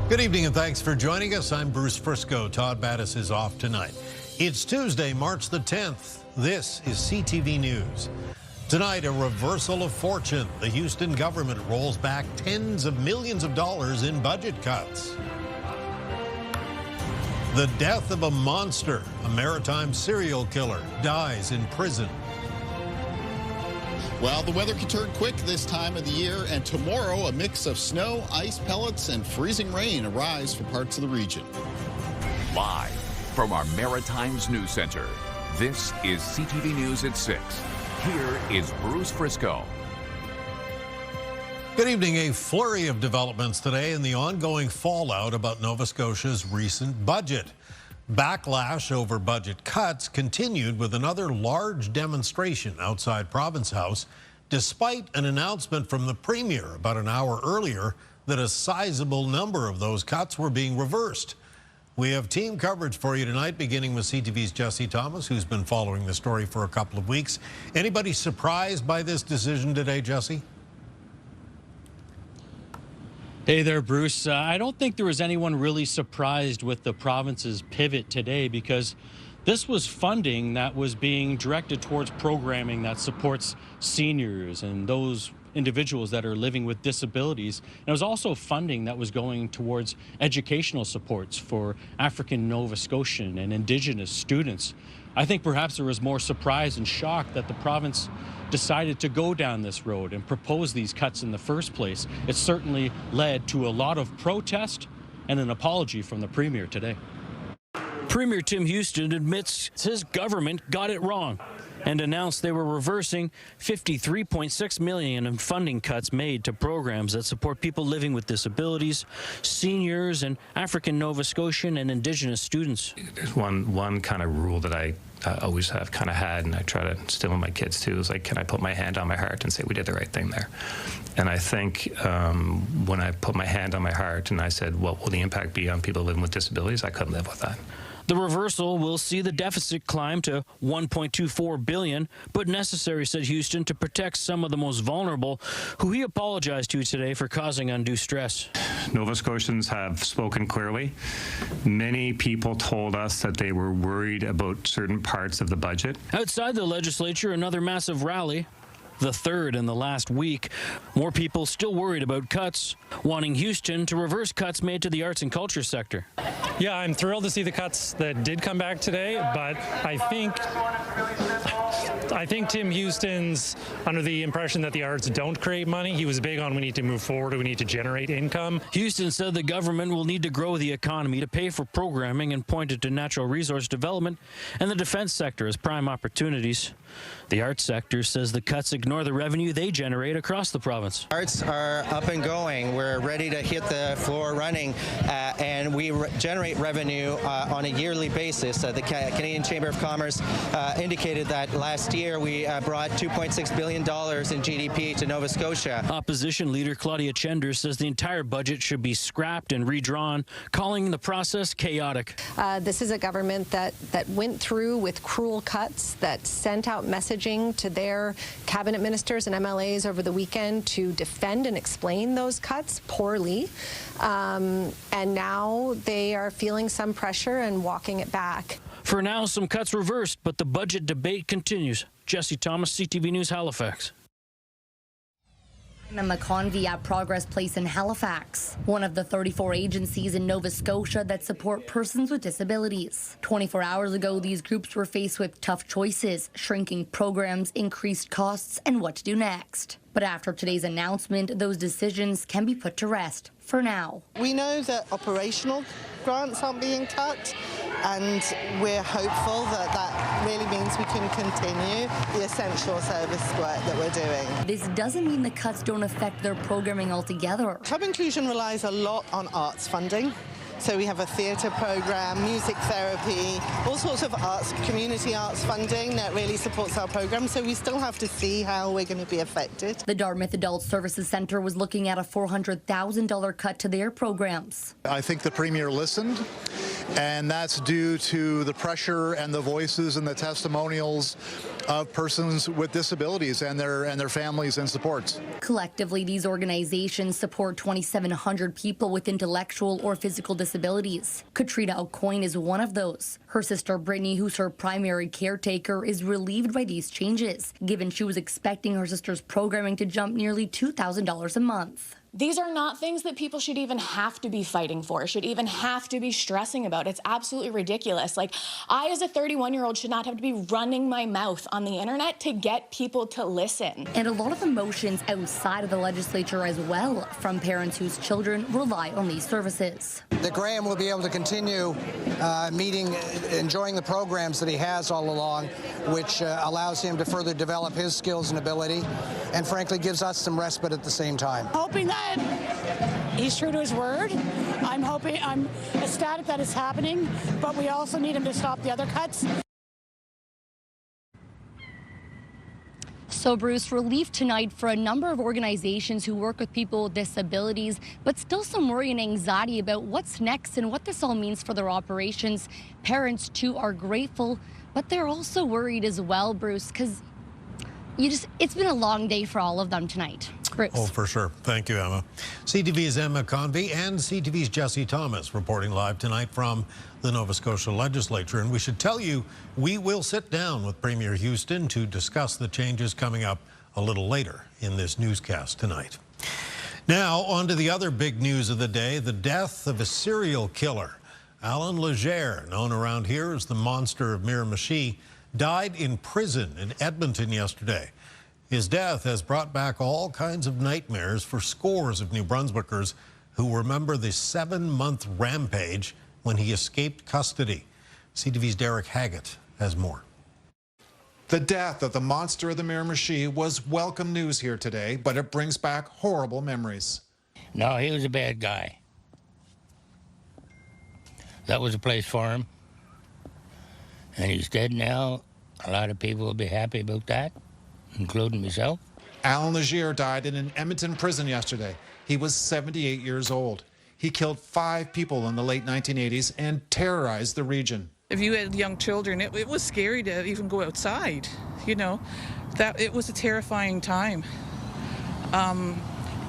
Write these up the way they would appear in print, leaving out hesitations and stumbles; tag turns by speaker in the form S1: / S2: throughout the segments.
S1: Good evening and thanks for joining us. I'm Bruce Frisco. Todd Battis is off tonight. It's Tuesday, March the 10th. This is CTV News. Tonight, a reversal of fortune. The Houston government rolls back tens of millions of dollars in budget cuts. The death of a monster. A maritime serial killer dies in prison.
S2: Well, the weather can turn quick this time of the year, and tomorrow a mix of snow, ice pellets, and freezing rain arrives for parts of the region.
S3: Live from our Maritimes News Center, this is CTV News at 6. Here is Bruce Frisco.
S1: Good evening. A flurry of developments today in the ongoing fallout about Nova Scotia's recent budget. Backlash over budget cuts continued with another large demonstration outside Province House, despite an announcement from the Premier about an hour earlier that a sizable number of those cuts were being reversed. We have team coverage for you tonight, beginning with CTV's Jesse Thomas, who's been following the story for a couple of weeks. Anybody surprised by this decision today, Jesse?
S4: Hey there, Bruce. I don't think there was anyone really surprised with the province's pivot today, because this was funding that was being directed towards programming that supports seniors and those individuals that are living with disabilities. And it was also funding that was going towards educational supports for African Nova Scotian and Indigenous students. I think perhaps there was more surprise and shock that the province decided to go down this road and propose these cuts in the first place. It certainly led to a lot of protest and an apology from the Premier today. Premier Tim Houston admits his government got it wrong and announced they were reversing $53.6 million in funding cuts made to programs that support people living with disabilities, seniors, and African Nova Scotian and Indigenous students.
S5: There's one kind of rule that I always have kind of had, and I try to instill in my kids too, is like, can I put my hand on my heart and say we did the right thing there? And I think when I put my hand on my heart and I said, what will the impact be on people living with disabilities, I couldn't live with that.
S4: The reversal will see the deficit climb to $1.24 billion, but necessary, said Houston, to protect some of the most vulnerable, who he apologized to today for causing undue stress.
S5: Nova Scotians have spoken clearly. Many people told us that they were worried about certain parts of the budget.
S4: Outside the legislature, another massive rally, the third in the last week. More people still worried about cuts, wanting Houston to reverse cuts made to the arts and culture sector.
S6: Yeah, I'm thrilled to see the cuts that did come back today, but I think Tim Houston's under the impression that the arts don't create money. He was big on we need to move forward, we need to generate income.
S4: Houston said the government will need to grow the economy to pay for programming and pointed to natural resource development and the defense sector as prime opportunities. The arts sector says the cuts ignore the revenue they generate across the province.
S7: Arts are up and going. We're ready to hit the floor running, and we generate revenue on a yearly basis. The Canadian Chamber of Commerce indicated that last year we brought $2.6 billion in GDP to Nova Scotia.
S4: Opposition leader Claudia Chender says the entire budget should be scrapped and redrawn, calling the process chaotic.
S8: This is a government that went through with cruel cuts, that sent out messaging to their cabinet ministers and MLAs over the weekend to defend and explain those cuts poorly. And now they are feeling some pressure and walking it back.
S4: For now, some cuts reversed, but the budget debate continues. Jesse Thomas, CTV News, Halifax.
S9: I'm in McConvie at Progress Place in Halifax, one of the 34 agencies in Nova Scotia that support persons with disabilities. 24 hours ago, these groups were faced with tough choices, shrinking programs, increased costs, and what to do next. But after today's announcement, those decisions can be put to rest for now.
S10: We know that operational grants aren't being cut, and we're hopeful that that really means we can continue the essential service work that we're doing.
S9: This doesn't mean the cuts don't affect their programming altogether.
S10: Club Inclusion relies a lot on arts funding. So we have a theatre programme, music therapy, all sorts of arts, community arts funding that really supports our programme. So we still have to see how we're going to be affected.
S9: The Dartmouth Adult Services Centre was looking at a $400,000 cut to their programs.
S11: I think the Premier listened and that's due to the pressure and the voices and the testimonials of persons with disabilities and their families and supports.
S9: Collectively, these organizations support 2,700 people with intellectual or physical disabilities. Katrina Aucoin is one of those. Her sister Brittany, who's her primary caretaker, is relieved by these changes, given she was expecting her sister's programming to jump nearly $2,000 a month.
S12: These are not things that people should even have to be fighting for, should even have to be stressing about. It's absolutely ridiculous. Like, I, as a 31-year-old, should not have to be running my mouth on the internet to get people to listen.
S9: And a lot of emotions outside of the legislature as well, from parents whose children rely on these services.
S13: That Graham will be able to continue enjoying the programs that he has all along, which allows him to further develop his skills and ability, and frankly gives us some respite at the same time.
S14: Hoping that he's true to his word. I'm ecstatic that it's happening, but we also need him to stop the other cuts.
S9: So, Bruce, relief tonight for a number of organizations who work with people with disabilities, but still some worry and anxiety about what's next and what this all means for their operations. Parents, too, are grateful, but they're also worried as well, Bruce, because it's been a long day for all of them tonight. Bruce.
S1: Oh, for sure. Thank you, Emma. CTV's Emma Convey and CTV's Jesse Thomas reporting live tonight from the Nova Scotia Legislature. And we should tell you, we will sit down with Premier Houston to discuss the changes coming up a little later in this newscast tonight. Now, on to the other big news of the day, the death of a serial killer. Alan Legere, known around here as the Monster of Miramichi, died in prison in Edmonton yesterday. His death has brought back all kinds of nightmares for scores of New Brunswickers who remember the 7-month rampage when he escaped custody. CTV's Derek Haggett has more.
S15: The death of the Monster of the Miramichi was welcome news here today, but it brings back horrible memories.
S16: No, he was a bad guy. That was a place for him. And he's dead now. A lot of people will be happy about that, including myself.
S15: Alan Legere died in an Edmonton prison yesterday. He was 78 years old. He killed 5 people in the late 1980s and terrorized the region.
S17: If you had young children, it was scary to even go outside. You know, that it was a terrifying time.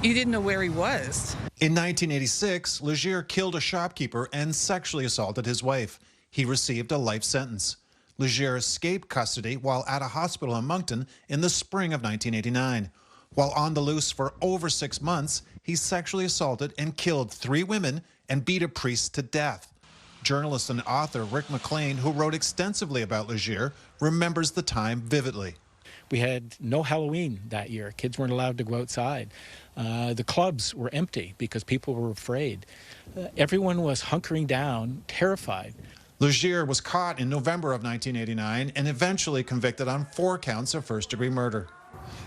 S17: You didn't know where he was.
S15: In 1986, Legere killed a shopkeeper and sexually assaulted his wife. He received a life sentence. Legere escaped custody while at a hospital in Moncton in the spring of 1989. While on the loose for over 6 months, he sexually assaulted and killed 3 women and beat a priest to death. Journalist and author Rick McLean, who wrote extensively about Legere, remembers the time vividly.
S18: We had no Halloween that year. Kids weren't allowed to go outside. The clubs were empty because people were afraid. Everyone was hunkering down, terrified.
S15: Legere was caught in November of 1989 and eventually convicted on 4 counts of first-degree murder.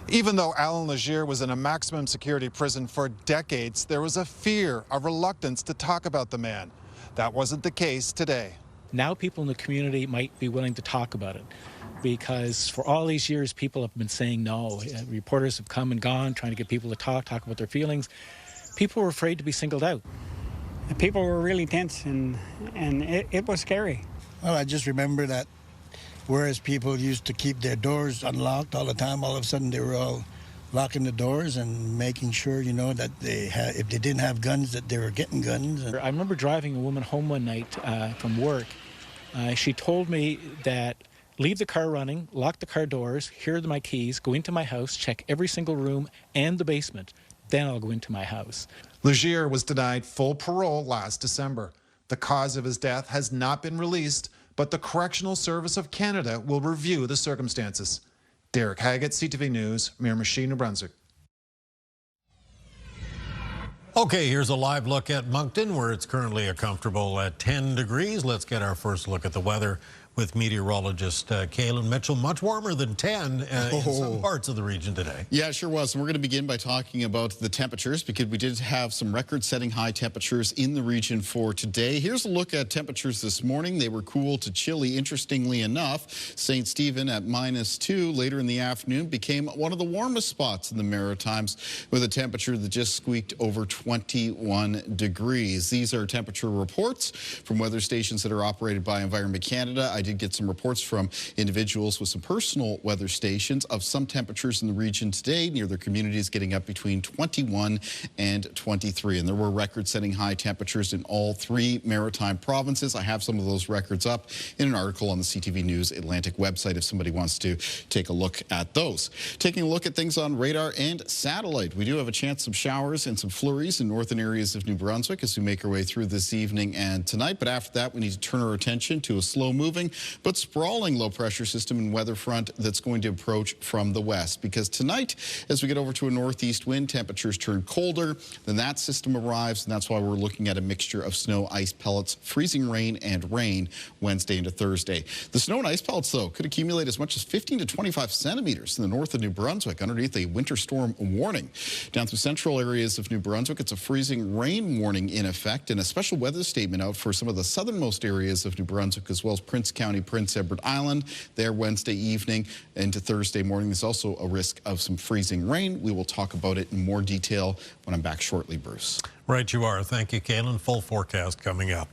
S15: Even though Alan Legere was in a maximum security prison for decades, there was a fear, a reluctance to talk about the man. That wasn't the case today.
S18: Now people in the community might be willing to talk about it because for all these years, people have been saying no. Reporters have come and gone, trying to get people to talk about their feelings. People were afraid to be singled out.
S19: People were really tense, and it was scary.
S20: Well, I just remember that whereas people used to keep their doors unlocked all the time, all of a sudden they were all locking the doors and making sure, you know, that if they didn't have guns, that they were getting guns.
S18: I remember driving a woman home one night from work. She told me that leave the car running, lock the car doors, here are my keys, go into my house, check every single room and the basement, then I'll go into my house.
S15: Legere was denied full parole last December. The cause of his death has not been released, but the Correctional Service of Canada will review the circumstances. Derek Haggett, CTV News, Miramichi, New Brunswick.
S1: Okay, here's a live look at Moncton, where it's currently a comfortable at 10 degrees. Let's get our first look at the weather with meteorologist Kaylin Mitchell. Much warmer than 10 in some parts of the region today.
S2: Yeah, it sure was. And we're going to begin by talking about the temperatures because we did have some record-setting high temperatures in the region for today. Here's a look at temperatures this morning. They were cool to chilly. Interestingly enough, St. Stephen at -2 later in the afternoon became one of the warmest spots in the Maritimes with a temperature that just squeaked over 21 degrees. These are temperature reports from weather stations that are operated by Environment Canada. I did get some reports from individuals with some personal weather stations of some temperatures in the region today near their communities getting up between 21 and 23. And there were record-setting high temperatures in all 3 maritime provinces. I have some of those records up in an article on the CTV News Atlantic website if somebody wants to take a look at those. Taking a look at things on radar and satellite. We do have a chance of showers and some flurries in northern areas of New Brunswick as we make our way through this evening and tonight. But after that, we need to turn our attention to a slow-moving but sprawling low-pressure system and weather front that's going to approach from the west. Because tonight, as we get over to a northeast wind, temperatures turn colder. Then that system arrives, and that's why we're looking at a mixture of snow, ice pellets, freezing rain, and rain Wednesday into Thursday. The snow and ice pellets, though, could accumulate as much as 15 to 25 centimeters in the north of New Brunswick underneath a winter storm warning. Down through central areas of New Brunswick, it's a freezing rain warning in effect and a special weather statement out for some of the southernmost areas of New Brunswick as well as Prince County, Prince Edward Island there Wednesday evening into Thursday morning. There's also a risk of some freezing rain. We will talk about it in more detail when I'm back shortly, Bruce.
S1: Right you are. Thank you, Kaylin. Full forecast coming up.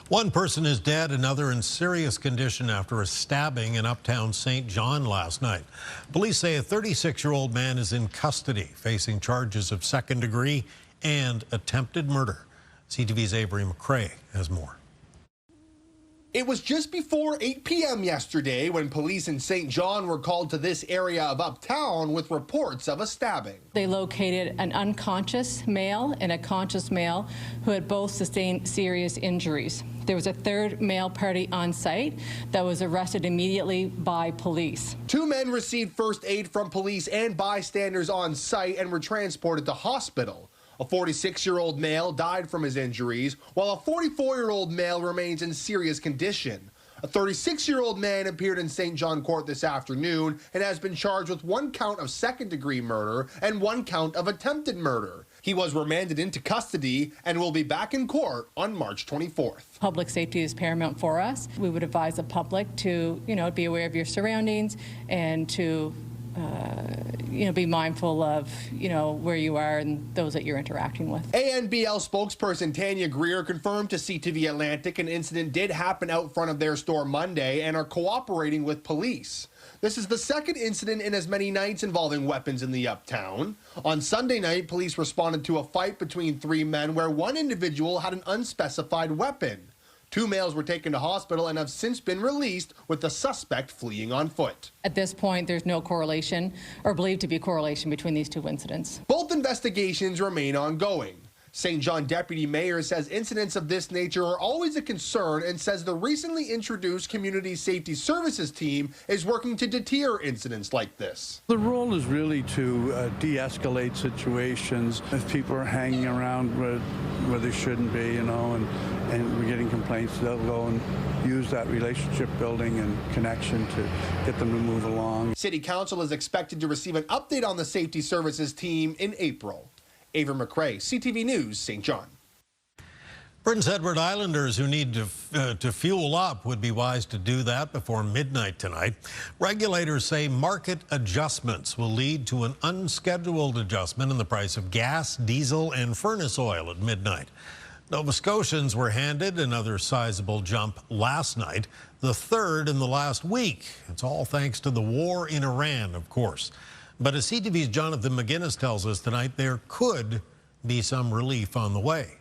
S1: One person is dead, another in serious condition after a stabbing in Uptown Saint John last night. Police say a 36-year-old man is in custody, facing charges of second degree and attempted murder. CTV's Avery McCrae has more.
S21: It was just before 8 p.m. yesterday when police in Saint John were called to this area of Uptown with reports of a stabbing.
S22: They located an unconscious male and a conscious male who had both sustained serious injuries. There was a third male party on site that was arrested immediately by police. 2 men received first aid from police and bystanders on site and were transported to hospital. A 46-year-old male died from his injuries, while a 44-year-old male remains in serious condition. A 36-year-old man appeared in Saint John Court this afternoon and has been charged with 1 count of second-degree murder and 1 count of attempted murder. He was remanded into custody and will be back in court on March 24th. Public safety is paramount for us. We would advise the public to, be aware of your surroundings and to be mindful of, where you are and those that you're interacting with.
S21: ANBL spokesperson Tanya Greer confirmed to CTV Atlantic an incident did happen out front of their store Monday and are cooperating with police. This is the second incident in as many nights involving weapons in the Uptown. On Sunday night, police responded to a fight between 3 men where one individual had an unspecified weapon. 2 males were taken to hospital and have since been released, with the suspect fleeing on foot.
S22: At this point, there's no correlation or believed to be correlation between these 2 incidents.
S21: Both investigations remain ongoing. St. John Deputy Mayor says incidents of this nature are always a concern and says the recently introduced Community Safety Services team is working to deter incidents like this.
S23: The role is really to de-escalate situations. If people are hanging around where they shouldn't be, and we're getting complaints, they'll go and use that relationship building and connection to get them to move along.
S21: City Council is expected to receive an update on the Safety Services team in April. Avery McCrae, CTV News, St. John.
S1: Prince Edward Islanders who need to fuel up would be wise to do that before midnight tonight. Regulators say market adjustments will lead to an unscheduled adjustment in the price of gas, diesel, and furnace oil at midnight. Nova Scotians were handed another sizable jump last night, the 3rd in the last week. It's all thanks to the war in Iran, of course. But as CTV's Jonathan McGinnis tells us tonight, there could be some relief on the way.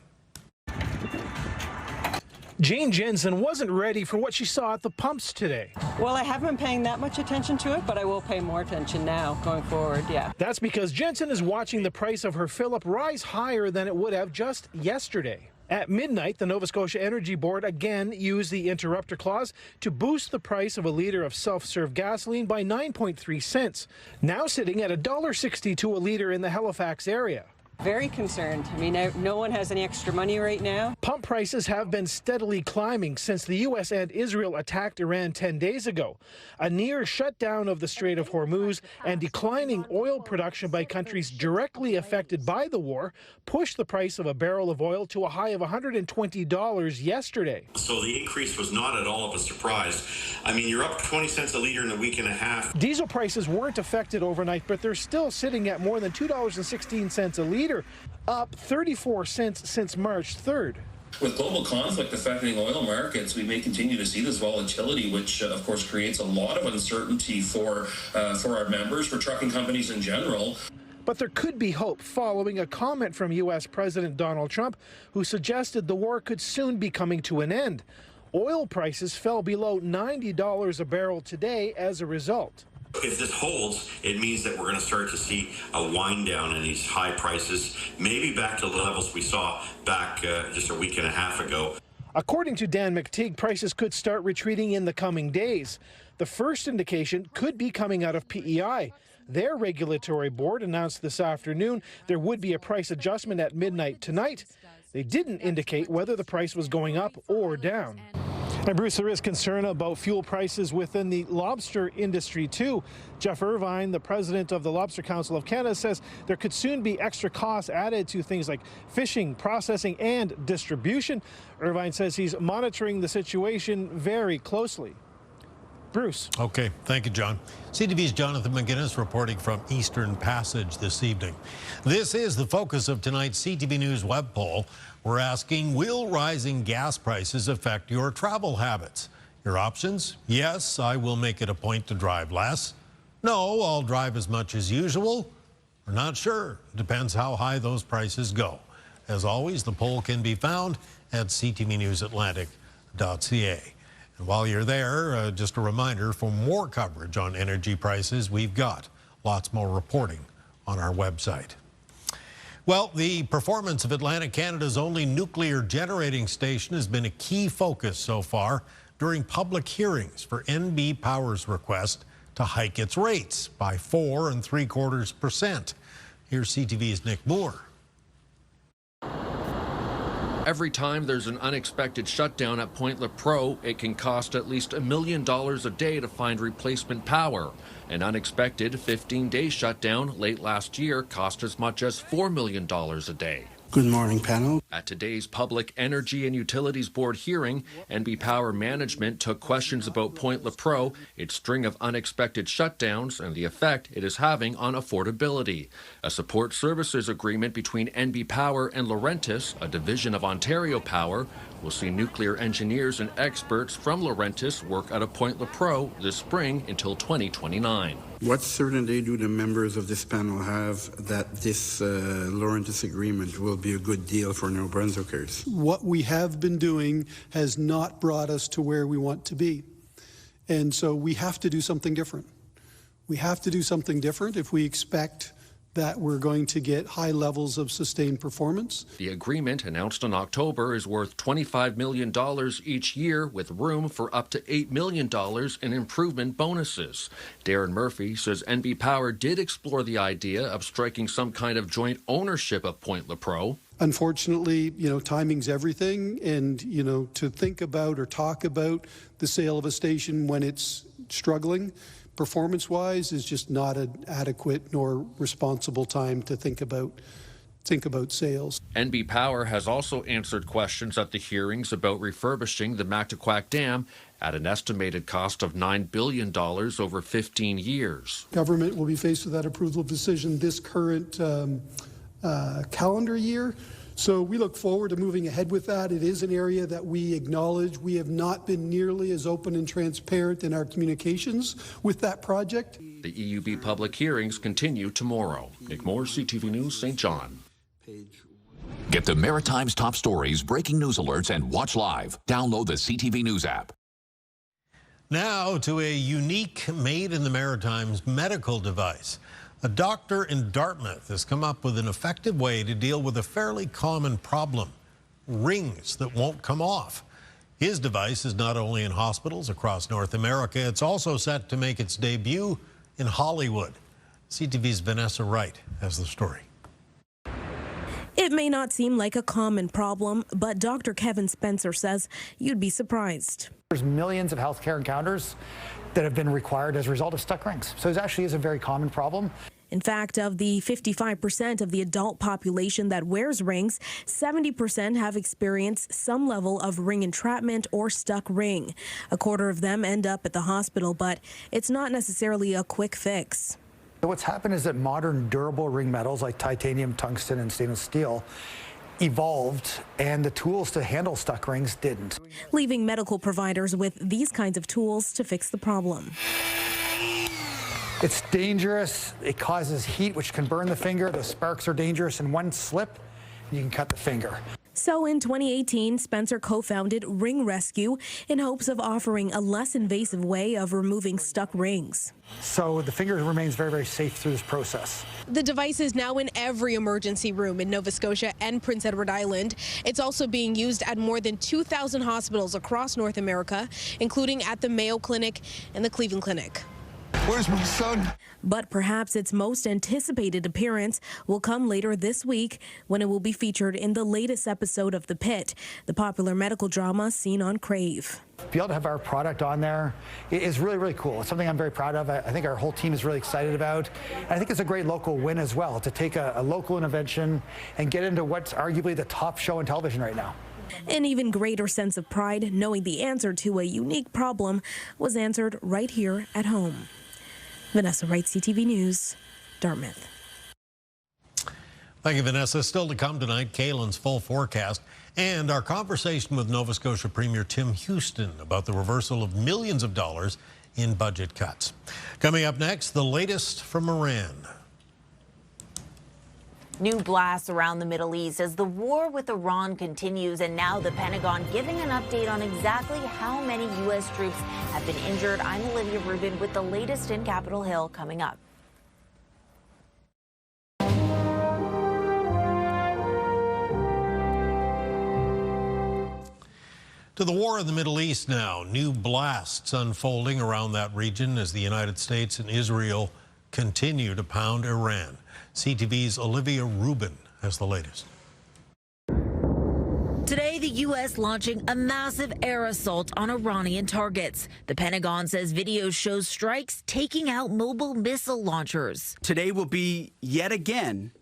S24: Jane Jensen wasn't ready for what she saw at the pumps today.
S25: Well, I haven't been paying that much attention to it, but I will pay more attention now going forward, yeah.
S24: That's because Jensen is watching the price of her fill-up rise higher than it would have just yesterday. At midnight, the Nova Scotia Energy Board again used the interrupter clause to boost the price of a litre of self-serve gasoline by 9.3 cents, now sitting at $1.62 a litre in the Halifax area.
S25: Very concerned. I mean, no one has any extra money right now.
S24: Pump prices have been steadily climbing since the U.S. and Israel attacked Iran 10 days ago. A near shutdown of the Strait of Hormuz and declining oil production by countries directly affected by the war pushed the price of a barrel of oil to a high of $120 yesterday.
S3: So the increase was not at all of a surprise. I mean, you're up 20 cents a liter in a week and a half.
S24: Diesel prices weren't affected overnight, but they're still sitting at more than $2.16 a liter, up 34 cents since March 3rd.
S5: With global conflict affecting oil markets, we may continue to see this volatility, which of course creates a lot of uncertainty for our members, for trucking companies in general.
S24: But there could be hope following a comment from U.S. President Donald Trump, who suggested the war could soon be coming to an end. Oil prices fell below $90 a barrel today as a result.
S3: If this holds, it means that we're going to start to see a wind down in these high prices, maybe back to the levels we saw back just a week and a half ago.
S24: According to Dan McTeague, prices could start retreating in the coming days. The first indication could be coming out of PEI. Their regulatory board announced this afternoon there would be a price adjustment at midnight tonight. They didn't indicate whether the price was going up or down. And Bruce, there is concern about fuel prices within the lobster industry too. Jeff Irvine, the president of the Lobster Council of Canada, says there could soon be extra costs added to things like fishing, processing, and distribution. Irvine says he's monitoring the situation very closely. Bruce.
S1: Okay, thank you, John. CTV's Jonathan McGinnis reporting from Eastern Passage this evening. This is the focus of tonight's CTV News web poll. We're asking, will rising gas prices affect your travel habits? Your options: yes, I will make it a point to drive less. No, I'll drive as much as usual. We're not sure. Depends how high those prices go. As always, the poll can be found at ctvnewsatlantic.ca. And while you're there, just a reminder, for more coverage on energy prices, we've got lots more reporting on our website. Well, the performance of Atlantic Canada's only nuclear generating station has been a key focus so far during public hearings for NB Power's request to hike its rates by 4 3/4%. Here's CTV's Nick Moore.
S6: Every time there's an unexpected shutdown at Point Lepreau, it can cost at least $1 million a day to find replacement power. An unexpected 15-day shutdown late last year cost as much as $4 million a day.
S7: Good morning, panel.
S6: At today's Public Energy and Utilities Board hearing, NB Power Management took questions about Point Lepreau, its string of unexpected shutdowns, and the effect it is having on affordability. A support services agreement between NB Power and Laurentis, a division of Ontario Power, will see nuclear engineers and experts from Laurentis work out of Point Lepreau this spring until 2029.
S7: What certainty do the members of this panel have that this Laurentis agreement will be a good deal for New Brunswickers?
S8: What we have been doing has not brought us to where we want to be. And so we have to do something different. We have to do something different if we expect that we're going to get high levels of sustained performance.
S6: The agreement, announced in October, is worth $25 million each year, with room for up to $8 million in improvement bonuses. Darren Murphy says NB Power did explore the idea of striking some kind of joint ownership of Point Lepreau.
S8: Unfortunately, timing's everything, and, to think about or talk about the sale of a station when it's struggling performance-wise is just not an adequate nor responsible time to think about sales.
S6: NB Power has also answered questions at the hearings about refurbishing the Mactaquac Dam at an estimated cost of $9 billion over 15 years.
S8: Government will be faced with that approval decision this current calendar year. So we look forward to moving ahead with that. It is an area that we acknowledge. We have not been nearly as open and transparent in our communications with that project.
S6: The EUB public hearings continue tomorrow. Nick Moore, CTV News, Saint John.
S26: Get the Maritime's top stories, breaking news alerts, and watch live. Download the CTV News app.
S1: Now to a unique Made in the Maritimes medical device. A doctor in Dartmouth has come up with an effective way to deal with a fairly common problem: rings that won't come off. His device is not only in hospitals across North America, it's also set to make its debut in Hollywood. CTV's Vanessa Wright has the story.
S4: It may not seem like a common problem, but Dr. Kevin Spencer says you'd be surprised.
S10: There's millions of healthcare encounters that have been required as a result of stuck rings. So it actually is a very common problem.
S4: In fact, of the 55% of the adult population that wears rings, 70% have experienced some level of ring entrapment or stuck ring. A quarter of them end up at the hospital, but it's not necessarily a quick fix.
S10: So what's happened is that modern durable ring metals like titanium, tungsten, and stainless steel evolved, and the tools to handle stuck rings didn't.
S4: Leaving medical providers with these kinds of tools to fix the problem.
S10: It's dangerous. It causes heat, which can burn the finger. The sparks are dangerous, and one slip, you can cut the finger.
S4: So in 2018, Spencer co-founded Ring Rescue in hopes of offering a less invasive way of removing stuck rings.
S10: So the finger remains very, very safe through this process.
S4: The device is now in every emergency room in Nova Scotia and Prince Edward Island. It's also being used at more than 2,000 hospitals across North America, including at the Mayo Clinic and the Cleveland Clinic.
S11: Where's my son?
S4: But perhaps its most anticipated appearance will come later this week when it will be featured in the latest episode of The Pit, the popular medical drama seen on Crave.
S10: To be able to have our product on there is really, really cool. It's something I'm very proud of. I think our whole team is really excited about. And I think it's a great local win as well, to take a local intervention and get into what's arguably the top show on television right now.
S4: An even greater sense of pride knowing the answer to a unique problem was answered right here at home. Vanessa Wright, CTV News, Dartmouth.
S1: Thank you, Vanessa. Still to come tonight, Kaylin's full forecast and our conversation with Nova Scotia Premier Tim Houston about the reversal of millions of dollars in budget cuts. Coming up next, the latest from Iran.
S12: New blasts around the Middle East as the war with Iran continues, and now the Pentagon giving an update on exactly how many U.S. troops have been injured. I'm Olivia Rubin with the latest in Capitol Hill coming up.
S1: To the war in the Middle East now. New blasts unfolding around that region as the United States and Israel continue to pound Iran. CTV's Olivia Rubin has the latest.
S12: Today, the U.S. launching a massive air assault on Iranian targets. The Pentagon says video shows strikes taking out mobile missile launchers.
S13: Today will be, yet again,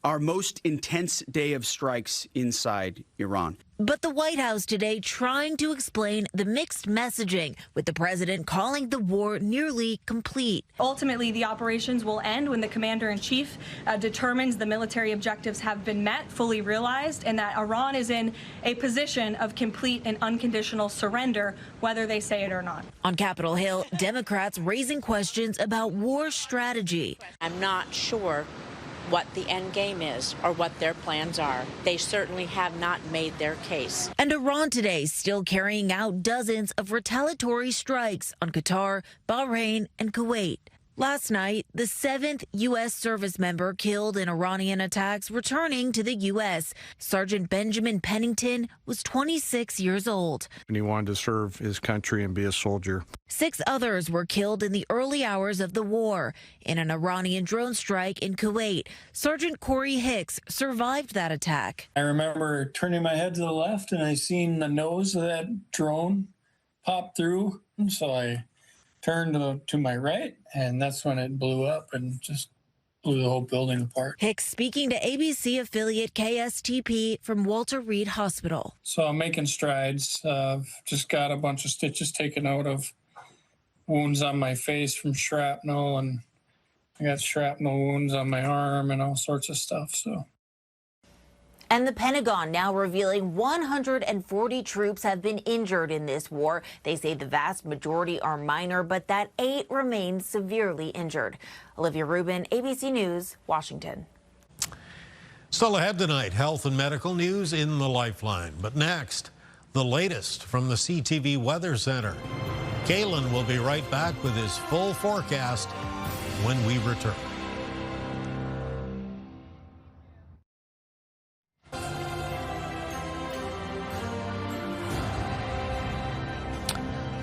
S13: our most intense day of strikes inside Iran.
S12: But the White House today trying to explain the mixed messaging, with the president calling the war nearly complete.
S14: Ultimately, the operations will end when the commander-in-chief determines the military objectives have been met, fully realized, and that Iran is in a position of complete and unconditional surrender, whether they say it or not.
S12: On Capitol Hill, Democrats raising questions about war strategy.
S27: I'm not sure what the end game is or what their plans are. They certainly have not made their case.
S12: And Iran today still carrying out dozens of retaliatory strikes on Qatar, Bahrain, and Kuwait. Last night, the 7th U.S. service member killed in Iranian attacks returning to the U.S. Sergeant Benjamin Pennington was 26 years old.
S28: And he wanted to serve his country and be a soldier.
S12: 6 others were killed in the early hours of the war in an Iranian drone strike in Kuwait. Sergeant Corey Hicks survived that attack.
S29: I remember turning my head to the left and I seen the nose of that drone pop through. So I turned to my right, and that's when it blew up and just blew the whole building apart.
S12: Hicks speaking to ABC affiliate KSTP from Walter Reed Hospital.
S29: So I'm making strides. Just got a bunch of stitches taken out of wounds on my face from shrapnel, and I got shrapnel wounds on my arm and all sorts of stuff.
S12: And the Pentagon now revealing 140 troops have been injured in this war. They say the vast majority are minor, but that 8 remain severely injured. Olivia Rubin, ABC News, Washington.
S1: Still ahead tonight, health and medical news in the Lifeline. But next, the latest from the CTV Weather Center. Kaylin will be right back with his full forecast when we return.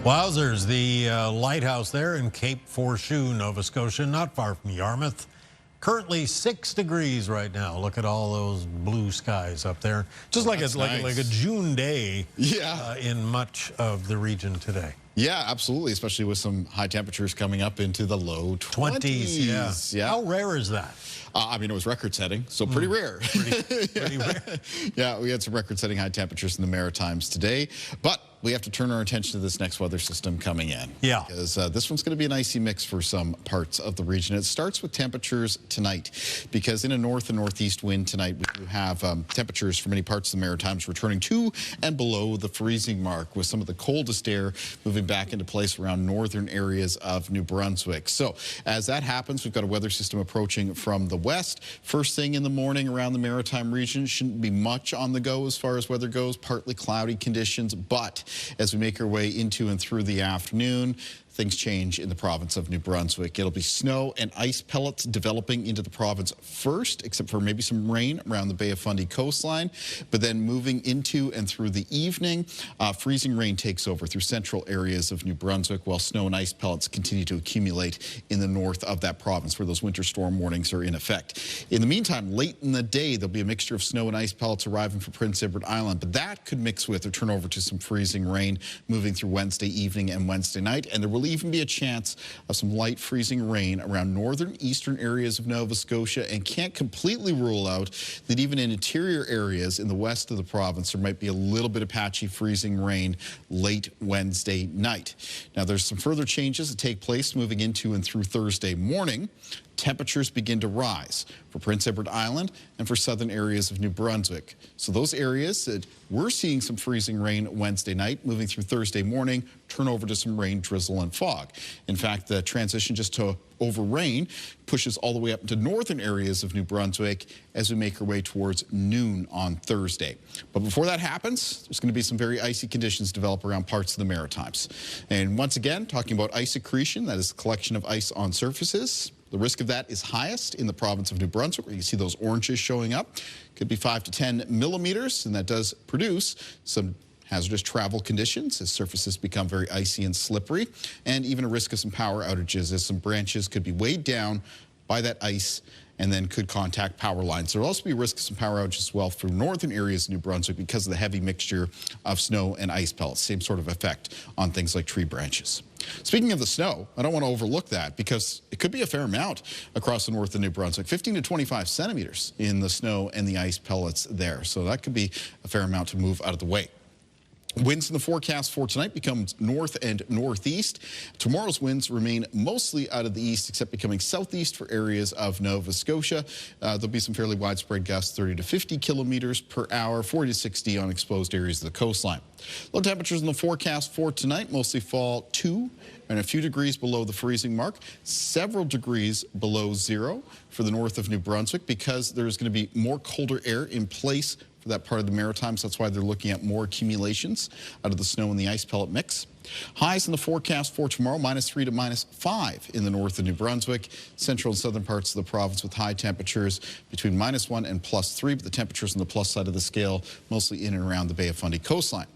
S1: Wowzers, the lighthouse there in Cape Forshue, Nova Scotia, not far from Yarmouth, Currently 6 degrees right now. Look at all those blue skies up there. Just like it's
S2: nice.
S1: like a June day
S2: Yeah.
S1: in much of the region today.
S2: Yeah, absolutely, especially with some high temperatures coming up into the low 20s.
S1: Yeah. How rare is that?
S2: I mean, it was record-setting, so pretty rare.
S1: Pretty rare.
S2: Yeah, we had some record-setting high temperatures in the Maritimes today, but we have to turn our attention to this next weather system coming in.
S1: Yeah.
S2: Because this one's going to be an icy mix for some parts of the region. It starts with temperatures tonight, because in a north and northeast wind tonight, we do have temperatures for many parts of the Maritimes returning to and below the freezing mark, with some of the coldest air moving back into place around northern areas of New Brunswick. So as that happens, we've got a weather system approaching from the west. First thing in the morning around the Maritime region, shouldn't be much on the go as far as weather goes, partly cloudy conditions, but as we make our way into and through the afternoon, things change in the province of New Brunswick. It'll be snow and ice pellets developing into the province first, except for maybe some rain around the Bay of Fundy coastline. But then moving into and through the evening, freezing rain takes over through central areas of New Brunswick, while snow and ice pellets continue to accumulate in the north of that province, where those winter storm warnings are in effect. In the meantime, late in the day, there'll be a mixture of snow and ice pellets arriving for Prince Edward Island, but that could mix with or turn over to some freezing rain moving through Wednesday evening and Wednesday night, and there will even be a chance of some light freezing rain around northern eastern areas of Nova Scotia, and can't completely rule out that even in interior areas in the west of the province there might be a little bit of patchy freezing rain late Wednesday night. Now there's some further changes that take place moving into and through Thursday morning. Temperatures begin to rise for Prince Edward Island and for southern areas of New Brunswick. So those areas that we're seeing some freezing rain Wednesday night, moving through Thursday morning, turn over to some rain, drizzle, and fog. In fact, the transition just to over rain pushes all the way up into northern areas of New Brunswick as we make our way towards noon on Thursday. But before that happens, there's going to be some very icy conditions develop around parts of the Maritimes. And once again, talking about ice accretion, that is the collection of ice on surfaces. The risk of that is highest in the province of New Brunswick, where you see those oranges showing up. Could be 5 to 10 millimeters, and that does produce some hazardous travel conditions as surfaces become very icy and slippery, and even a risk of some power outages as some branches could be weighed down by that ice and then could contact power lines. There will also be a risk of some power outages as well for northern areas of New Brunswick because of the heavy mixture of snow and ice pellets. Same sort of effect on things like tree branches. Speaking of the snow, I don't want to overlook that because it could be a fair amount across the north of New Brunswick, 15 to 25 centimeters in the snow and the ice pellets there. So that could be a fair amount to move out of the way. Winds in the forecast for tonight becomes north and northeast. Tomorrow's winds remain mostly out of the east, except becoming southeast for areas of Nova Scotia. There'll be some fairly widespread gusts, 30 to 50 kilometers per hour, 40 to 60 on exposed areas of the coastline. Low temperatures in the forecast for tonight mostly fall 2 and a few degrees below the freezing mark, several degrees below zero for the north of New Brunswick because there's going to be more colder air in place for that part of the Maritimes. That's why they're looking at more accumulations out of the snow and the ice pellet mix. Highs in the forecast for tomorrow, -3 to -5 in the north of New Brunswick, central and southern parts of the province with high temperatures between -1 and +3, but the temperatures on the plus side of the scale mostly in and around the Bay of Fundy coastline.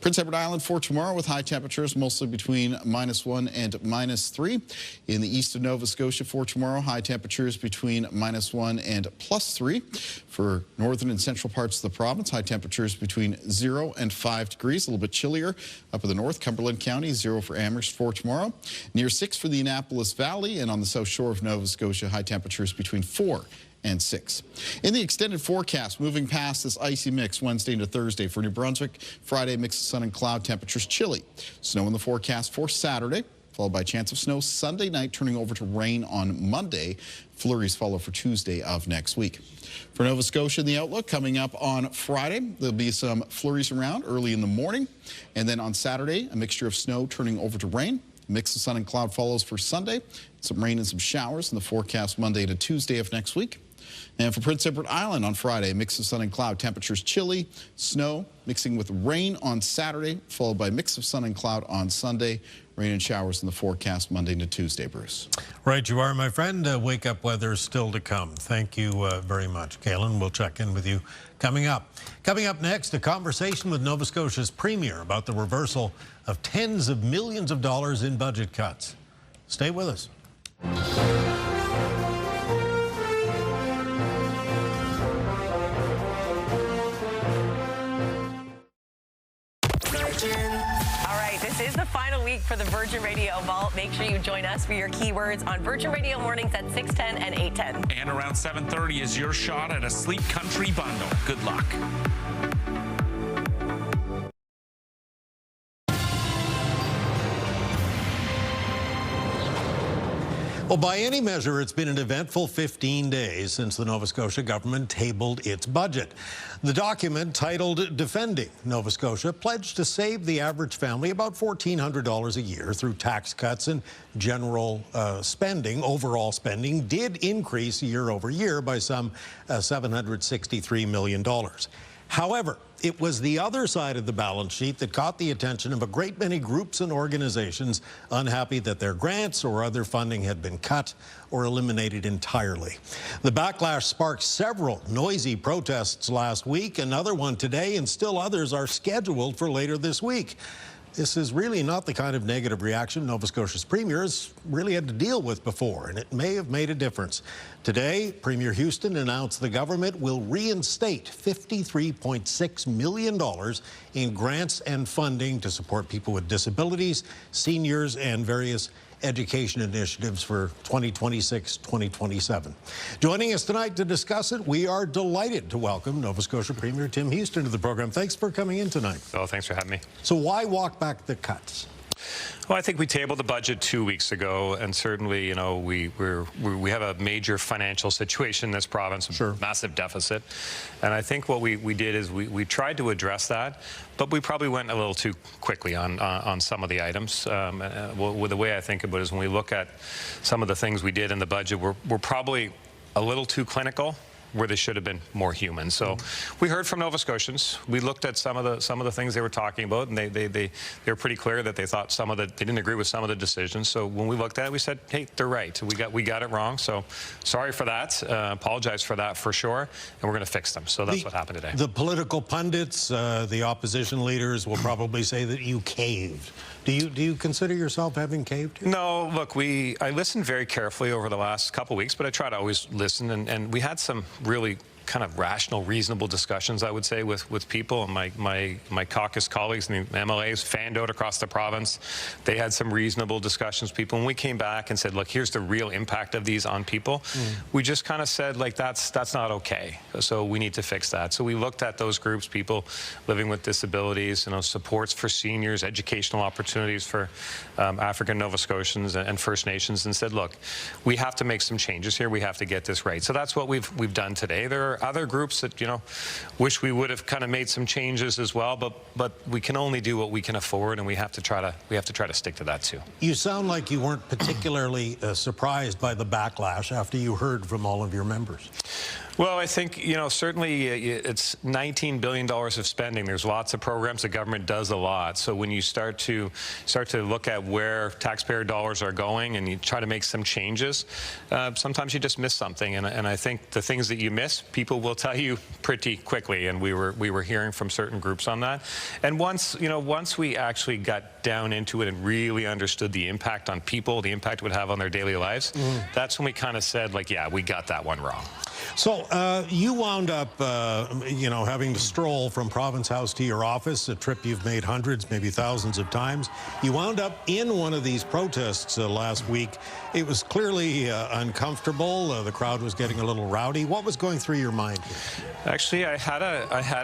S2: Prince Edward Island for tomorrow with high temperatures mostly between -1 and -3. In the east of Nova Scotia for tomorrow, high temperatures between -1 and +3. For northern and central parts of the province, high temperatures between 0 and 5 degrees, a little bit chillier up in the north. Cumberland County, 0 for Amherst for tomorrow. Near 6 for the Annapolis Valley, and on the south shore of Nova Scotia, high temperatures between 4 and 6. In the extended forecast, moving past this icy mix Wednesday into Thursday for New Brunswick, Friday mix of sun and cloud, temperatures chilly. Snow in the forecast for Saturday, followed by a chance of snow Sunday night, turning over to rain on Monday. Flurries follow for Tuesday of next week. For Nova Scotia, the outlook coming up on Friday, there'll be some flurries around early in the morning. And then on Saturday, a mixture of snow turning over to rain. A mix of sun and cloud follows for Sunday. Some rain and some showers in the forecast Monday to Tuesday of next week. And for Prince Edward Island on Friday, a mix of sun and cloud, temperatures chilly, snow mixing with rain on Saturday, followed by a mix of sun and cloud on Sunday. Rain and showers in the forecast Monday to Tuesday, Bruce.
S1: Right, you are, my friend. Wake-up weather still to come. Thank you very much, Kalen. We'll check in with you coming up. Coming up next, a conversation with Nova Scotia's Premier about the reversal of tens of millions of dollars in budget cuts. Stay with us.
S9: All right, this is the final week for the Virgin Radio Vault. Make sure you join us for your keywords on Virgin Radio mornings at 6:10 and 8:10.
S15: And around 7:30 is your shot at a Sleep Country bundle. Good luck.
S1: Well, by any measure, it's been an eventful 15 days since the Nova Scotia government tabled its budget. The document, titled Defending Nova Scotia, pledged to save the average family about $1,400 a year through tax cuts and general spending. Overall spending did increase year over year by some $763 million. However, it was the other side of the balance sheet that caught the attention of a great many groups and organizations unhappy that their grants or other funding had been cut or eliminated entirely. The backlash sparked several noisy protests last week, another one today, and still others are scheduled for later this week. This is really not the kind of negative reaction Nova Scotia's Premier has really had to deal with before, and it may have made a difference. Today, Premier Houston announced the government will reinstate $53.6 million in grants and funding to support people with disabilities, seniors, and various education initiatives for 2026-2027. Joining us tonight to discuss it, we are delighted to welcome Nova Scotia Premier Tim Houston to the program. Thanks for coming in tonight.
S16: Oh, thanks for having me.
S1: So why walk back the cuts?
S16: Well, I think we tabled the budget 2 weeks ago, and certainly, you know, we have a major financial situation in this province, a massive deficit, and I think what we did is we tried to address that, but we probably went a little too quickly on some of the items. Well, the way I think about it is when we look at some of the things we did in the budget, we're probably a little too clinical, where they should have been more human. So we heard from Nova Scotians. We looked at some of the things they were talking about, and they were pretty clear that they thought they didn't agree with some of the decisions. So when we looked at it, we said, hey, they're right. We got it wrong. So sorry for that. Apologize for that for sure. And we're going to fix them. So that's what happened today.
S1: The political pundits, the opposition leaders will probably say that you caved. Do you consider yourself having caved?
S16: No, look, I listened very carefully over the last couple of weeks, but I try to always listen, and we had some really kind of rational, reasonable discussions, I would say, with people. And my caucus colleagues and the MLAs fanned out across the province. They had some reasonable discussions with people. When we came back and said, look, here's the real impact of these on people, we just kind of said, like, that's not okay. So we need to fix that. So we looked at those groups, people living with disabilities, you know, supports for seniors, educational opportunities for African Nova Scotians and First Nations, and said, look, we have to make some changes here. We have to get this right. So that's what we've done today. There are other groups that, you know, wish we would have kind of made some changes as well, but we can only do what we can afford, and we have to try to stick to that too.
S1: You sound like you weren't particularly surprised by the backlash after you heard from all of your members.
S16: Well, I think, you know, certainly it's $19 billion of spending. There's lots of programs. The government does a lot. So when you start to look at where taxpayer dollars are going and you try to make some changes, sometimes you just miss something. And I think the things that you miss, people will tell you pretty quickly. And we were hearing from certain groups on that. And once we actually got down into it and really understood the impact on people, the impact it would have on their daily lives, that's when we kind of said, like, yeah, we got that one wrong.
S1: So you wound up, you know, having to stroll from Province House to your office, a trip you've made hundreds, maybe thousands of times. You wound up in one of these protests last week. It was clearly uncomfortable. The crowd was getting a little rowdy. What was going through your mind here?
S16: Actually, I had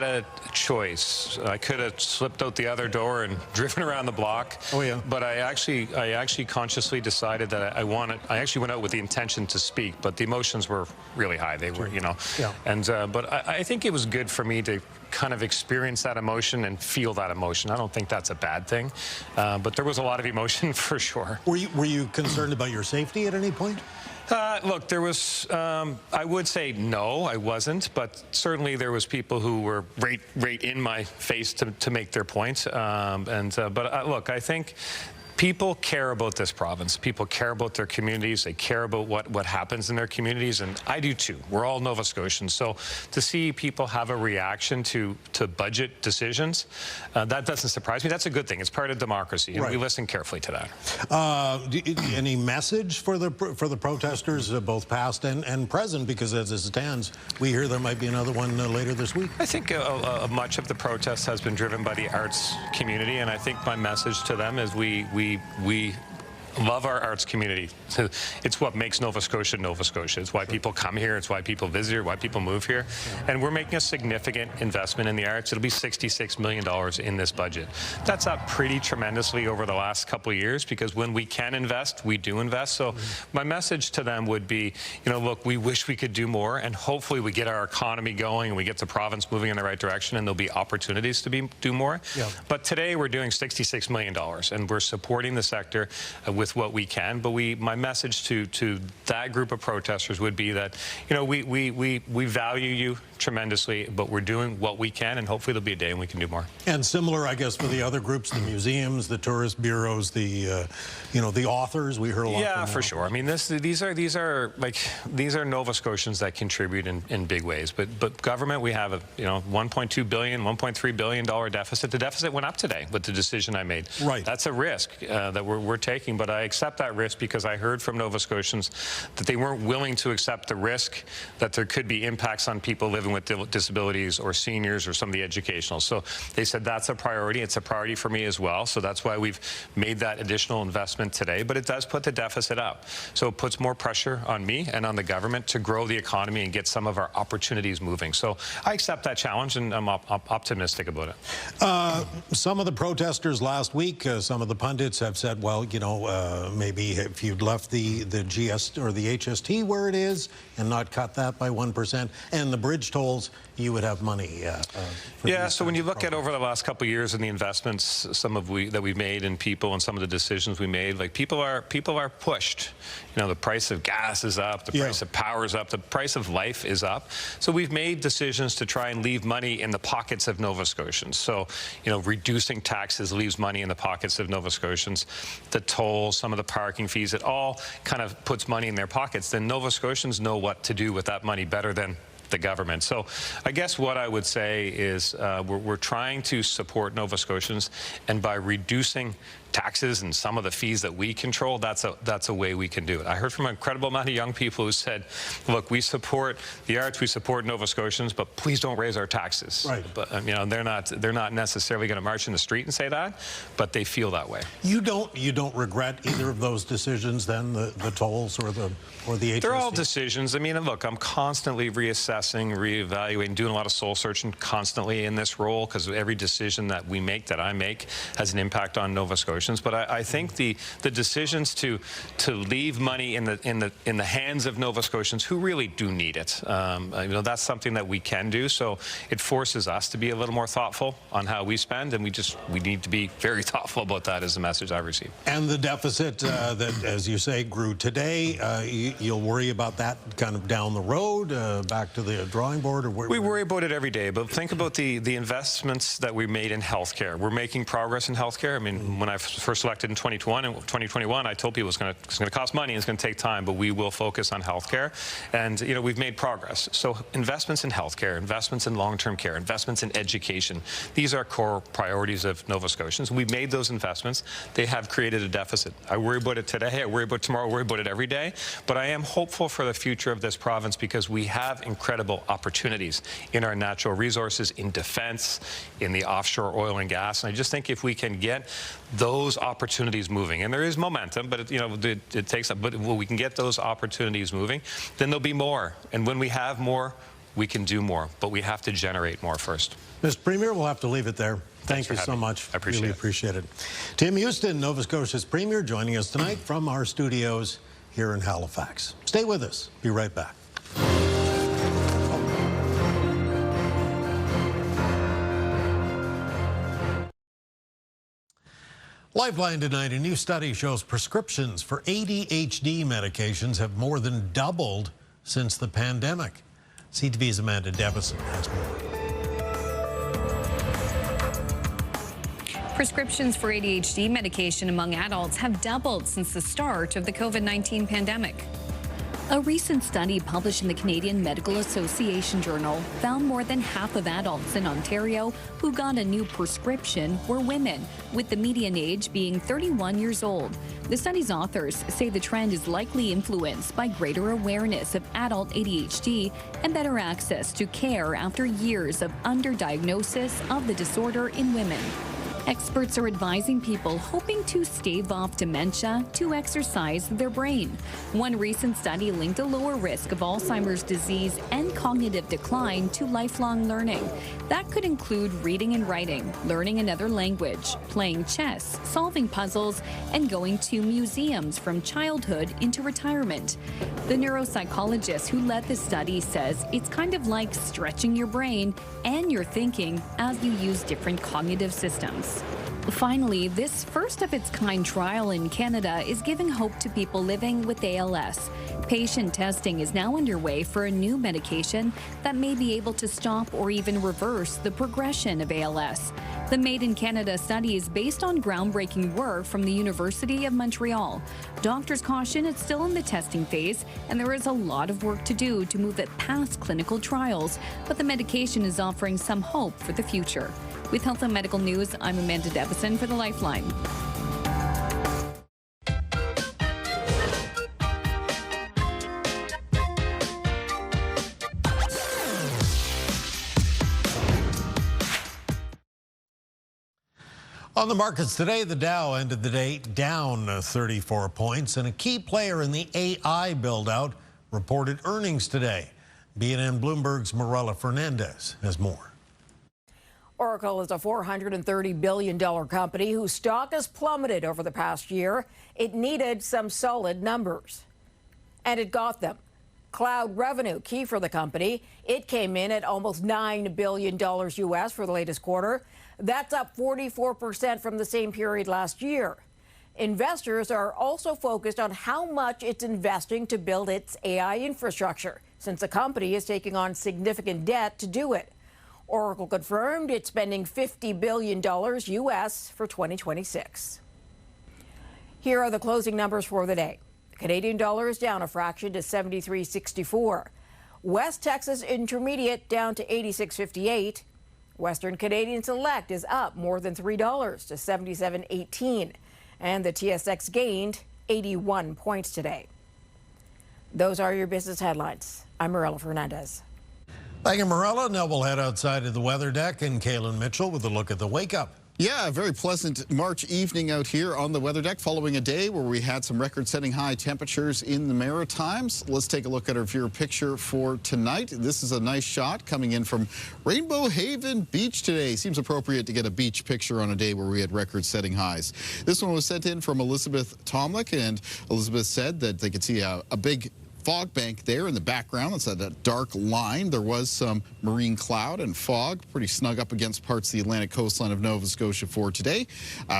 S16: a choice. I could have slipped out the other door and driven around the block. Oh yeah. But I actually consciously decided that I actually went out with the intention to speak, but the emotions were really high. They were, you know. Yeah. And but I think it was good for me to kind of experience that emotion and feel that emotion. I don't think that's a bad thing, but there was a lot of emotion for sure.
S1: Were you concerned about your safety at any point?
S16: Look, there was, I would say no, I wasn't, but certainly there was people who were right in my face to make their point. But look, I think People care about this province. People care about their communities. They care about what happens in their communities, and I do too. We're all Nova Scotians. So to see people have a reaction to budget decisions, that doesn't surprise me. That's a good thing. It's part of democracy, and we listen carefully to that.
S1: Any message for the protesters, both past and present? Because as it stands, we hear there might be another one later this week.
S16: I think much of the protest has been driven by the arts community, and I think my message to them is we love our arts community. It's what makes Nova Scotia Nova Scotia. It's why people come here. It's why people visit here, why people move here. And we're making a significant investment in the arts. It'll be $66 million in this budget. That's up pretty tremendously over the last couple of years, because when we can invest, we do invest. So my message to them would be, look, we wish we could do more, and hopefully we get our economy going and we get the province moving in the right direction, and there'll be opportunities to do more. Yeah. But today we're doing $66 million, and we're supporting the sector with what we can. But my message to that group of protesters would be that, we value you tremendously, but we're doing what we can, and hopefully there'll be a day when we can do more. And similar, I guess, for the other groups, the museums, the tourist bureaus, the authors. We heard a lot. Yeah, for sure. I mean, these are Nova Scotians that contribute in big ways. But government, we have a $1.2 billion, $1.3 billion deficit. The deficit went up today with the decision I made. Right. That's a risk that we're taking, but I accept that risk because I heard from Nova Scotians that they weren't willing to accept the risk that there could be impacts on people living with disabilities or seniors or some of the educational. So they said that's a priority. It's a priority for me as well. So that's why we've made that additional investment today. But it does put the deficit up. So it puts more pressure on me and on the government to grow the economy and get some of our opportunities moving. So I accept that challenge, and I'm optimistic about it. Some of the protesters last week, some of the pundits have said, well, maybe if you'd left the GS or the HST where it is and not cut that by 1%, and the bridge tolls, you would have money. Yeah, so when you look at over the last couple of years and the investments that we've made in people and some of the decisions we made, like people are pushed. The price of gas is up, the price of power is up, the price of life is up. So we've made decisions to try and leave money in the pockets of Nova Scotians. So, reducing taxes leaves money in the pockets of Nova Scotians. The tolls, some of the parking fees, it all kind of puts money in their pockets. Then Nova Scotians know what to do with that money better than the government. So I guess what I would say is we're trying to support Nova Scotians, and by reducing taxes and some of the fees that we control, that's a way we can do it. I heard from an incredible amount of young people who said, look, we support the arts, we support Nova Scotians, but please don't raise our taxes. Right. But they're not necessarily going to march in the street and say that, but they feel that way. You don't regret either of those decisions then, the tolls or the HST? They're all decisions. I mean, look, I'm constantly reassessing, reevaluating, doing a lot of soul searching constantly in this role, because every decision that we make, that I make, has an impact on Nova Scotians. But I think the decisions to leave money in the hands of Nova Scotians who really do need it, that's something that we can do. So it forces us to be a little more thoughtful on how we spend, and we need to be very thoughtful about that, is the message I received. And the deficit that, as you say, grew today, you'll worry about that kind of down the road, back to the drawing board, or where? We worry about it every day, but think about the investments that we made in healthcare. We're making progress in healthcare. I mean, when I first elected in 2021, I told people it's going to cost money, and it's going to take time, but we will focus on healthcare. And we've made progress. So investments in healthcare, investments in long-term care, investments in education, these are core priorities of Nova Scotians. We've made those investments. They have created a deficit. I worry about it today. I worry about tomorrow. I worry about it every day. But I am hopeful for the future of this province, because we have incredible opportunities in our natural resources, in defense, in the offshore oil and gas. And I just think if we can get those opportunities moving, and there is momentum, but it takes up, but when we can get those opportunities moving, then there'll be more. And when we have more, we can do more, but we have to generate more first. Mr. Premier, we'll have to leave it there. Thank you so much. I really appreciate it. Tim Houston, Nova Scotia's Premier, joining us tonight from our studios here in Halifax. Stay with us. Be right back. Lifeline tonight, a new study shows prescriptions for ADHD medications have more than doubled since the pandemic. CTV's Amanda Devison has more.
S5: Prescriptions for ADHD medication among adults have doubled since the start of the COVID-19 pandemic. A recent study published in the Canadian Medical Association Journal found more than half of adults in Ontario who got a new prescription were women, with the median age being 31 years old. The study's authors say the trend is likely influenced by greater awareness of adult ADHD and better access to care after years of underdiagnosis of the disorder in women. Experts are advising people hoping to stave off dementia to exercise their brain. One recent study linked a lower risk of Alzheimer's disease and cognitive decline to lifelong learning. That could include reading and writing, learning another language, playing chess, solving puzzles, and going to museums from childhood into retirement. The neuropsychologist who led the study says it's kind of like stretching your brain and your thinking as you use different cognitive systems. Finally, this first-of-its-kind trial in Canada is giving hope to people living with ALS. Patient testing is now underway for a new medication that may be able to stop or even reverse the progression of ALS. The Made in Canada study is based on groundbreaking work from the University of Montreal. Doctors caution it's still in the testing phase, and there is a lot of work to do to move it past clinical trials, but the medication is offering some hope for the future. With Health and Medical News, I'm Amanda Devison for the Lifeline.
S1: On the markets today, the Dow ended the day down 34 points, and a key player in the AI build-out reported earnings today. BNN Bloomberg's Mirella Fernandez has more.
S17: Oracle is a $430 billion company whose stock has plummeted over the past year. It needed some solid numbers, and it got them. Cloud revenue, key for the company. It came in at almost $9 billion U.S. for the latest quarter. That's up 44% from the same period last year. Investors are also focused on how much it's investing to build its AI infrastructure, since the company is taking on significant debt to do it. Oracle confirmed it's spending $50 billion U.S. for 2026. Here are the closing numbers for the day. The Canadian dollar is down a fraction to 73.64. West Texas Intermediate down to 86.58. Western Canadian Select is up more than $3 to 77.18. And the TSX gained 81 points today. Those are your business headlines. I'm Mirella Fernandez.
S1: Thank you, Mirella. Now we'll head outside of the weather deck, and Kaylin Mitchell with a look at the wake-up.
S2: Yeah, a very pleasant March evening out here on the weather deck following a day where we had some record-setting high temperatures in the Maritimes. Let's take a look at our viewer picture for tonight. This is a nice shot coming in from Rainbow Haven Beach today. Seems appropriate to get a beach picture on a day where we had record-setting highs. This one was sent in from Elizabeth Tomlick, and Elizabeth said that they could see a big fog bank there in the background. It's a dark line. There was some marine cloud and fog pretty snug up against parts of the Atlantic coastline of Nova Scotia for today.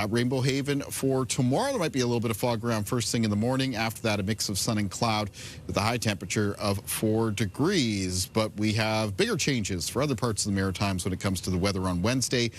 S2: Rainbow Haven for tomorrow. There might be a little bit of fog around first thing in the morning. After that, a mix of sun and cloud with a high temperature of 4 degrees. But we have bigger changes for other parts of the Maritimes when it comes to the weather on Wednesday.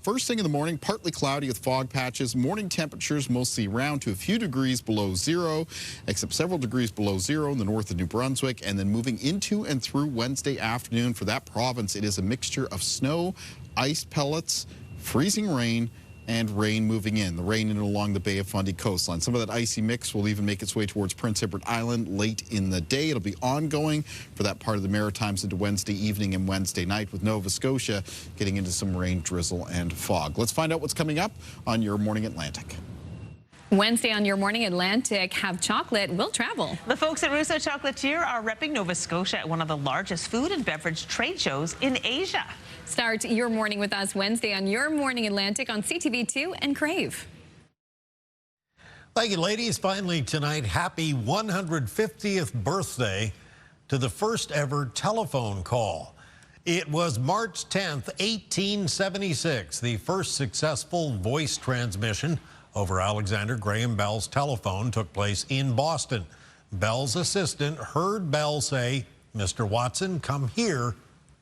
S2: First thing in the morning, partly cloudy with fog patches. Morning temperatures mostly around to a few degrees below zero, except several degrees below zero in the north of New Brunswick. And then moving into and through Wednesday afternoon for that province, it is a mixture of snow, ice pellets, freezing rain, and rain moving in. The rain in along the Bay of Fundy coastline. Some of that icy mix will even make its way towards Prince Edward Island late in the day. It'll be ongoing for that part of the Maritimes into Wednesday evening and Wednesday night, with Nova Scotia getting into some rain, drizzle, and fog. Let's find out what's coming up on Your Morning Atlantic.
S5: Wednesday on Your Morning Atlantic, Have Chocolate will travel.
S18: The folks at Russo Chocolatier are repping Nova Scotia at one of the largest food and beverage trade shows in Asia.
S5: Start your morning with us Wednesday on Your Morning Atlantic on CTV2 and Crave.
S1: Thank you, ladies. Finally tonight, happy 150th birthday to the first ever telephone call. It was March 10th, 1876, the first successful voice transmission over Alexander Graham Bell's telephone took place in Boston. Bell's assistant heard Bell say, "Mr. Watson, come here,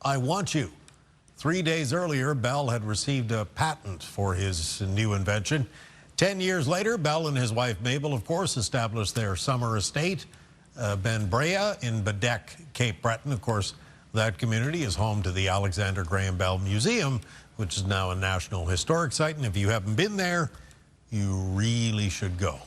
S1: I want you." 3 days earlier, Bell had received a patent for his new invention. 10 years later, Bell and his wife Mabel, of course, established their summer estate, Ben Brea in Bedeck, Cape Breton. Of course, that community is home to the Alexander Graham Bell Museum, which is now a National Historic Site. And if you haven't been there, you really should go.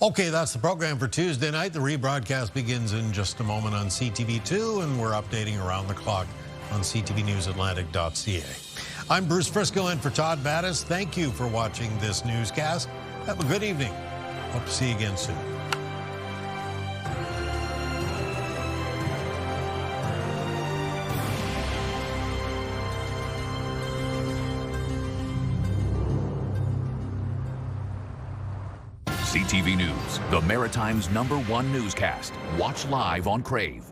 S1: Okay, that's the program for Tuesday night. The rebroadcast begins in just a moment on CTV2, and we're updating around the clock on ctvnewsatlantic.ca. I'm Bruce Frisco in for Todd Battis. Thank you for watching this newscast. Have a good evening. Hope to see you again soon.
S26: CTV News, the Maritime's #1 newscast. Watch live on Crave.